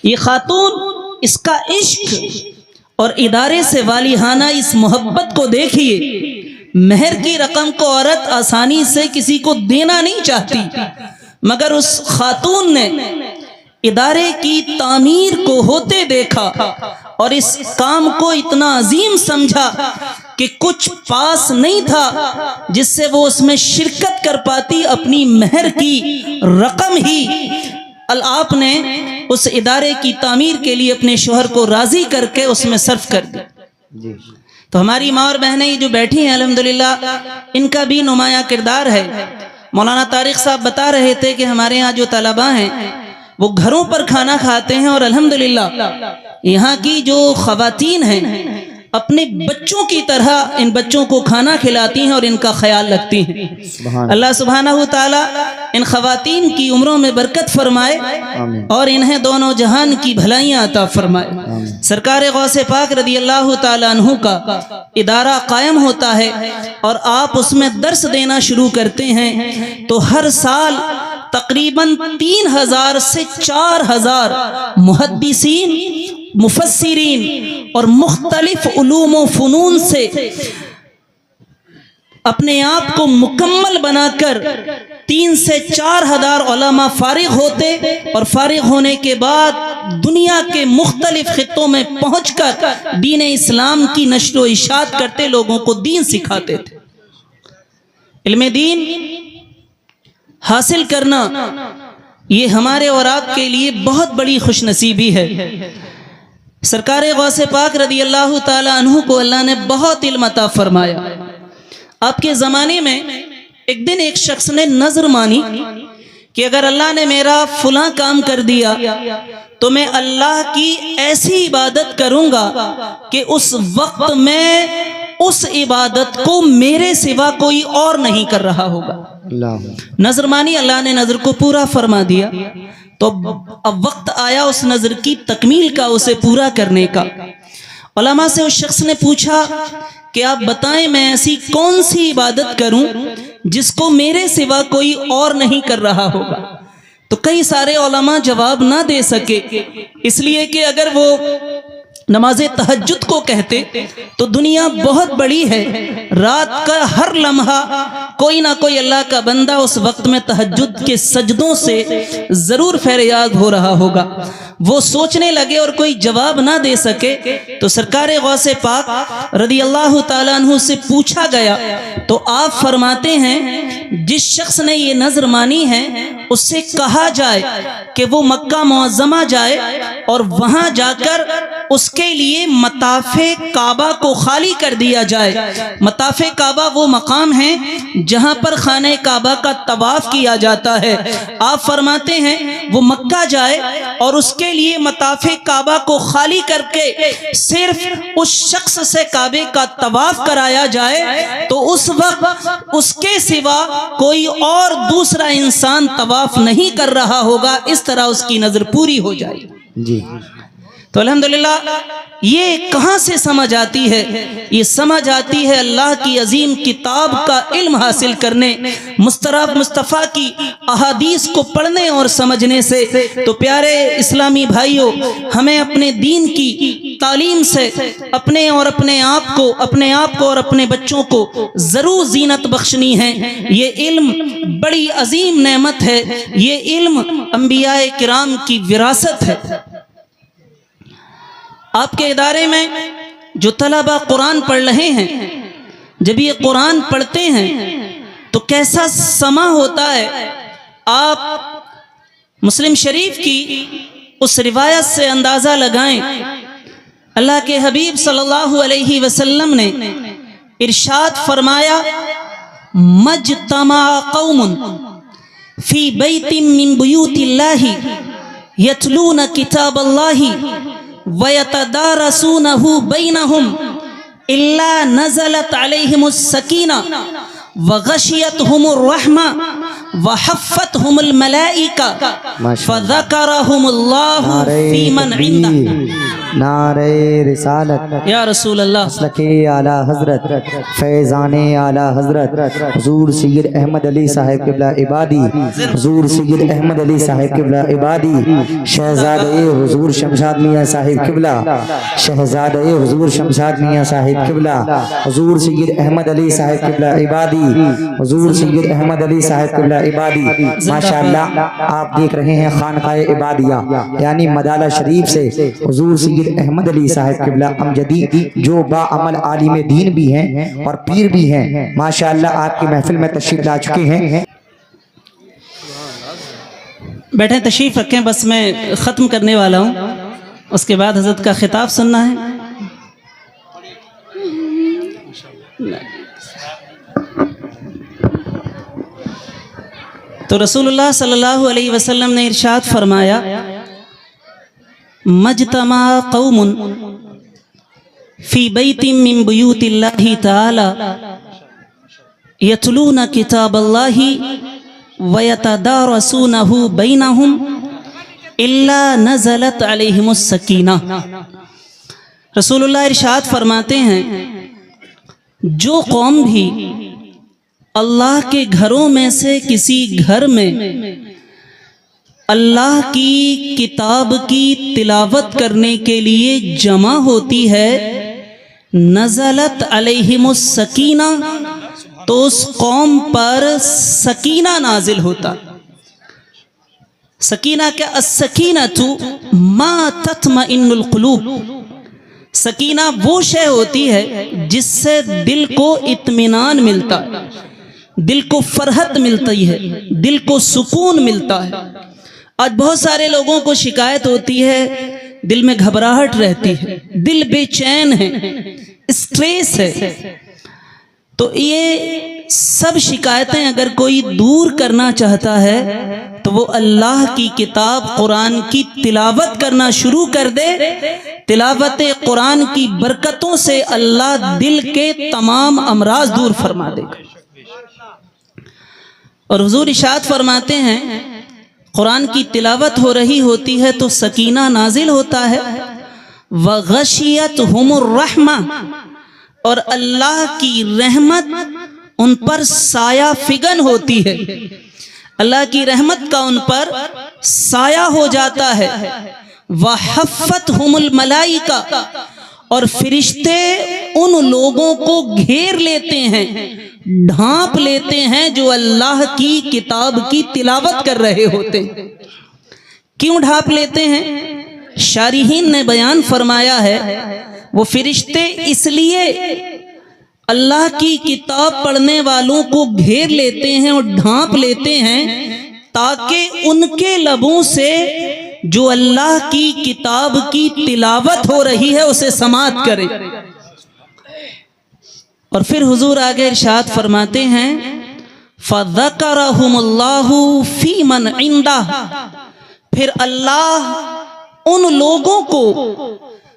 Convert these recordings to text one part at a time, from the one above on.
یہ خاتون اس کا عشق اور ادارے سے والہانہ اس محبت کو دیکھیے، مہر کی رقم کو عورت آسانی سے کسی کو دینا نہیں چاہتی، مگر اس خاتون نے ادارے کی تعمیر کو ہوتے دیکھا اور اس کام کو اتنا عظیم سمجھا کہ کچھ پاس نہیں تھا جس سے وہ اس میں شرکت کر پاتی، اپنی مہر کی رقم ہی آپ نے اس ادارے کی تعمیر کے لیے اپنے شوہر کو راضی کر کے اس میں صرف کر دی۔ تو ہماری ماں اور بہنیں جو بیٹھی ہیں الحمدللہ، ان کا بھی نمایاں کردار ہے۔ مولانا طارق صاحب بتا رہے تھے کہ ہمارے ہاں جو طلباء ہیں وہ گھروں پر کھانا کھاتے ہیں، اور الحمدللہ یہاں کی جو خواتین ہیں اپنے بچوں کی طرح ان بچوں کو کھانا کھلاتی ہیں اور ان کا خیال رکھتی ہیں۔ اللہ سبحانہ وتعالی ان خواتین کی عمروں میں برکت فرمائے اور انہیں دونوں جہان کی بھلائیاں عطا فرمائے۔ سرکار غوث پاک رضی اللہ تعالی عنہ کا ادارہ قائم ہوتا ہے اور آپ اس میں درس دینا شروع کرتے ہیں تو ہر سال تقریباً 3000 سے 4000 محدثین، مفسرین اور مختلف علوم و فنون سے اپنے آپ کو مکمل بنا کر 3 سے 4000 علماء فارغ ہوتے، اور فارغ ہونے کے بعد دنیا کے مختلف خطوں میں پہنچ کر دین اسلام کی نشر و اشاعت کرتے، لوگوں کو دین سکھاتے تھے۔ علم دین حاصل کرنا یہ ہمارے اور آپ کے لیے بہت بڑی خوش نصیبی ہے۔ سرکار غوث پاک رضی اللہ تعالی عنہ کو اللہ نے بہت علم عطا فرمایا۔ آپ کے زمانے میں ایک دن ایک شخص نے نظر مانی کہ اگر اللہ نے میرا فلاں کام کر دیا تو میں اللہ کی ایسی عبادت کروں گا کہ اس وقت میں اس عبادت کو میرے سوا کوئی اور نہیں کر رہا ہوگا۔ نظر مانی، اللہ نے نظر کو پورا فرما دیا، تو اب وقت آیا اس نظر کی تکمیل کا، اسے پورا کرنے کا۔ علماء سے اس شخص نے پوچھا کہ آپ بتائیں میں ایسی کون سی عبادت کروں جس کو میرے سوا کوئی اور نہیں کر رہا ہوگا؟ تو کئی سارے علماء جواب نہ دے سکے، اس لیے کہ اگر وہ نماز تہجد کو کہتے تو دنیا بہت بڑی ہے، رات کا ہر لمحہ کوئی نہ کوئی اللہ کا بندہ اس وقت میں تہجد کے سجدوں سے ضرور فریاد ہو رہا ہوگا۔ وہ سوچنے لگے اور کوئی جواب نہ دے سکے تو سرکار غوث پاک رضی اللہ تعالیٰ عنہ سے پوچھا گیا تو آپ فرماتے ہیں جس شخص نے یہ نظر مانی ہے اس سے کہا جائے کہ وہ مکہ معظمہ جائے اور وہاں جا کر اس کے لیے مطاف کعبہ کو خالی کر دیا جائے۔ مطاف کعبہ وہ مقام ہے جہاں پر خانہ کعبہ کا طواف کیا جاتا ہے۔ آپ فرماتے ہیں وہ مکہ جائے اور اس کے لیے مطاف کعبہ کو خالی کر کے صرف اس شخص سے کعبے کا طواف کرایا جائے تو اس وقت اس کے سوا کوئی اور دوسرا انسان طواف نہیں کر رہا ہوگا، اس طرح اس کی نظر پوری ہو جائے گی۔ تو الحمدللہ یہ کہاں سے سمجھ آتی ہے؟ یہ سمجھ آتی ہے اللہ کی عظیم کتاب کا علم حاصل کرنے، مصطفیٰ کی احادیث کو پڑھنے اور سمجھنے سے۔ تو پیارے اسلامی بھائیوں، ہمیں اپنے دین کی تعلیم سے اپنے آپ کو اور اپنے بچوں کو ضرور زینت بخشنی ہے۔ یہ علم بڑی عظیم نعمت ہے، یہ علم انبیاء کرام کی وراثت ہے۔ آپ کے ادارے میں جو طلبہ قرآن پڑھ رہے ہیں، جب یہ قرآن پڑھتے ہیں تو کیسا سما ہوتا ہے؟ آپ مسلم شریف کی اس روایت سے اندازہ لگائیں۔ اللہ کے حبیب صلی اللہ علیہ وسلم نے ارشاد فرمایا مجتمع قوم فی بیت من بیوت اللہ یتلون کتاب اللہ وَيَتَدَارَسُونَهُ بَيْنَهُمْ إِلَّا نَزَلَتْ عَلَيْهِمُ السَّكِينَةُ وَغَشِيَتْهُمُ الرَّحْمَةُ وَحَفَّتْهُمُ الْمَلَائِكَةُ فَذَكَرَهُمُ اللَّهُ فِي مَنْ عِندَهُ۔ نعرہ رسالت یا رسول اللہ، مسلک اعلیٰ حضرت فیضان اعلیٰ حضرت حضور سید احمد علی صاحب قبلہ عبادی، حضور سید احمد علی صاحب قبلہ عبادی، شہزادہ حضور شمشاد میاں صاحب قبلہ، شہزادہ حضور شمشاد میاں صاحب قبلہ، حضور سید احمد علی صاحب قبلہ عبادی، حضور سید احمد علی صاحب قبلہ عبادی۔ ماشاءاللہ آپ دیکھ رہے ہیں خانقاہ عبادیہ یعنی مدالہ شریف سے حضور سید احمد علی صاحب قبلہ امجدی جو با عمل عالم دین بھی ہیں اور پیر بھی ہیں، ماشاءاللہ آپ کی محفل میں تشریف لا چکے ہیں۔ بیٹھیں، تشریف رکھیں، بس میں ختم کرنے والا ہوں، اس کے بعد حضرت کا خطاب سننا ہے۔ تو رسول اللہ صلی اللہ علیہ وسلم نے ارشاد فرمایا، مجتمع قوم فی بیت من بیوت اللہ تعالی یتلون کتاب اللہ ویتدارسونہ بینہم الا نزلت علیہم السکینہ۔ رسول اللہ ارشاد فرماتے ہیں، جو قوم بھی اللہ کے گھروں میں سے کسی گھر میں اللہ کی کتاب کی تلاوت کرنے کے لیے جمع ہوتی ہے، نزلت علیہم السکینہ، تو اس قوم پر سکینہ نازل ہوتا۔ سکینہ کیا؟ السکینۃ ما تطمئن القلوب۔ سکینہ وہ شے ہوتی ہے جس سے دل کو اطمینان ملتا ہے، دل کو فرحت ملتی ہے، دل کو سکون ملتا ہے۔ آج بہت سارے لوگوں کو شکایت ہوتی ہے، دل میں گھبراہٹ رہتی ہے، دل بے چین ہے، اسٹریس ہے۔ تو یہ سب شکایتیں اگر کوئی دور کرنا چاہتا ہے تو وہ اللہ کی کتاب قرآن کی تلاوت کرنا شروع کر دے۔ تلاوت قرآن کی برکتوں سے اللہ دل کے تمام امراض دور فرما دے گا۔ اور حضور ارشاد فرماتے ہیں، قرآن کی تلاوت ہو رہی ہوتی ہے تو سکینہ نازل ہوتا ہے، وغشیتہم الرحمہ، اور اللہ کی رحمت ان پر سایہ فگن ہوتی ہے، اللہ کی رحمت کا ان پر سایہ ہو جاتا ہے۔ وحفتہم الملائکہ، اور فرشتے ان لوگوں کو گھیر لیتے ہیں، ڈھانپ لیتے ہیں جو اللہ کی کتاب کی تلاوت کر رہے ہوتے ہیں۔ کیوں ڈھانپ لیتے ہیں؟ شارحین نے بیان فرمایا ہے، وہ فرشتے اس لیے اللہ کی کتاب پڑھنے والوں کو گھیر لیتے ہیں اور ڈھانپ لیتے ہیں تاکہ ان کے لبوں سے جو اللہ کی کتاب کی تلاوت ہو رہی ہے اسے سماعت کرے۔ اور پھر حضور آگے ارشاد فرماتے ہیں، فَذَكَرَهُمُ اللَّهُ فِي مَنْ عِنْدَهُ، پھر اللہ ان لوگوں کو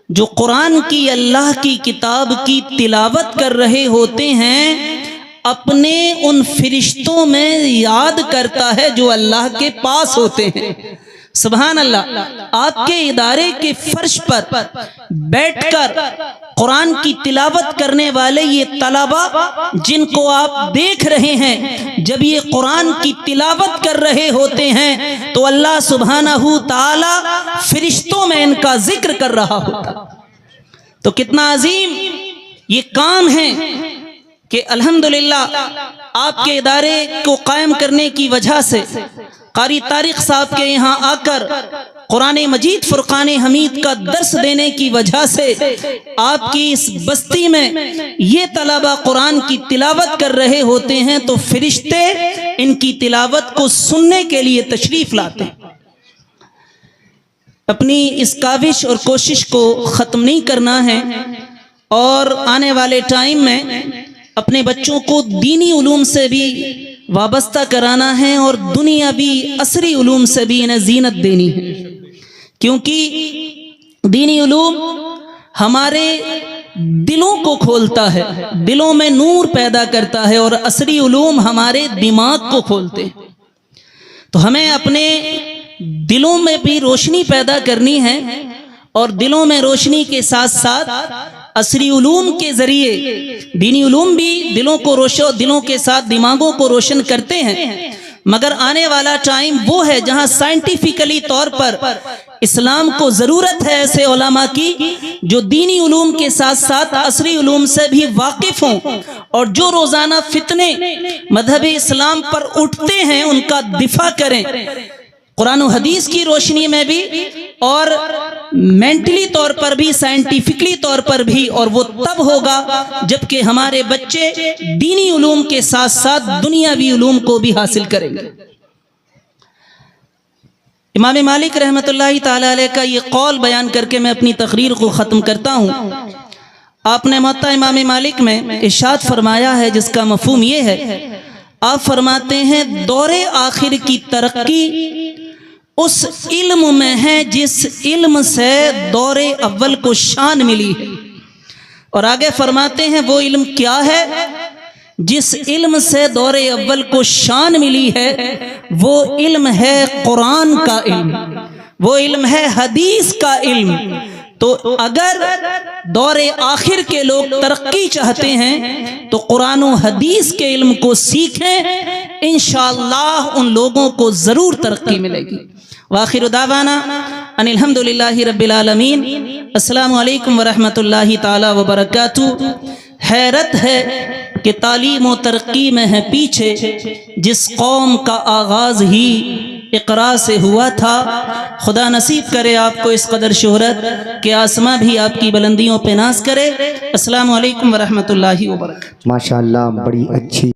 جو قرآن کی اللہ کی کتاب کی تلاوت کر رہے ہوتے ہیں اپنے ان فرشتوں میں یاد کرتا ہے جو اللہ کے پاس ہوتے ہیں۔ سبحان اللہ، آپ کے ادارے کے فرش پر بیٹھ کر قرآن کی تلاوت کرنے والے یہ طلبہ جن کو آپ دیکھ رہے ہیں، جب یہ قرآن کی تلاوت کر رہے ہوتے ہیں تو اللہ سبحانہ تعالی فرشتوں میں ان کا ذکر کر رہا ہوتا۔ تو کتنا عظیم یہ کام ہے کہ الحمدللہ آپ کے ادارے کو قائم کرنے کی وجہ سے قاری طارق صاحب کے یہاں آ کر قرآن مجید فرقان حمید کا درس دینے کی وجہ سے آپ کی اس بستی میں یہ طلبہ قرآن کی تلاوت کر رہے ہوتے ہیں تو فرشتے ان کی تلاوت کو سننے کے لیے تشریف لاتے ہیں۔ اپنی اس کاوش اور کوشش کو ختم نہیں کرنا ہے اور آنے والے ٹائم میں اپنے بچوں کو دینی علوم سے بھی وابستہ کرانا ہے اور دنیاوی عصری علوم سے بھی انہیں زینت دینی ہے، کیونکہ دینی علوم ہمارے دلوں کو کھولتا ہے، دلوں میں نور پیدا کرتا ہے، اور عصری علوم ہمارے دماغ کو کھولتے ہیں۔ تو ہمیں اپنے دلوں میں بھی روشنی پیدا کرنی ہے اور دلوں میں روشنی کے ساتھ ساتھ عصری علوم کے ذریعے دینی علوم بھی دلوں کے ساتھ دماغوں کو روشن کرتے ہیں، مگر آنے والا ٹائم وہ ہے جہاں سائنٹیفکلی طور پر اسلام کو ضرورت ہے ایسے علماء کی جو دینی علوم کے ساتھ ساتھ عصری علوم سے بھی واقف ہوں، اور جو روزانہ فتنے مذہب اسلام پر اٹھتے ہیں ان کا دفاع کریں، قرآن و حدیث کی روشنی میں بھی اور مینٹلی طور پر بھی، سائنٹیفکلی طور پر بھی، اور وہ تب ہوگا جبکہ ہمارے بچے دینی علوم کے ساتھ ساتھ دنیاوی علوم کو بھی حاصل کریں گے۔ امام مالک رحمۃ اللہ تعالی علیہ کا یہ قول بیان کر کے میں اپنی تقریر کو ختم کرتا ہوں۔ آپ نے موطا امام مالک میں ارشاد فرمایا ہے جس کا مفہوم یہ ہے، آپ فرماتے ہیں دور آخر کی ترقی اس علم میں ہے جس علم سے دور اول کو شان ملی ہے، اور آگے فرماتے ہیں وہ علم کیا ہے؟ جس علم سے دور اول کو شان ملی ہے وہ علم ہے قرآن کا علم، وہ علم ہے حدیث کا علم۔ تو اگر دور آخر کے لوگ ترقی چاہتے ہیں تو قرآن و حدیث کے علم کو سیکھیں، انشاءاللہ ان لوگوں کو ضرور ترقی ملے گی۔ وآخر دعوانا ان الحمدللہ رب العالمین۔ السلام علیکم ورحمۃ اللہ تعالی وبرکاتہ۔ حیرت ہے کہ تعلیم و ترقی میں ہے پیچھے جس قوم کا آغاز ہی اقرا سے ہوا تھا۔ خدا نصیب کرے آپ کو اس قدر شہرت کہ آسماں بھی آپ کی بلندیوں پہ ناز کرے۔ السلام علیکم ورحمۃ اللہ وبرکاتہ۔ ماشاءاللہ، بڑی اچھی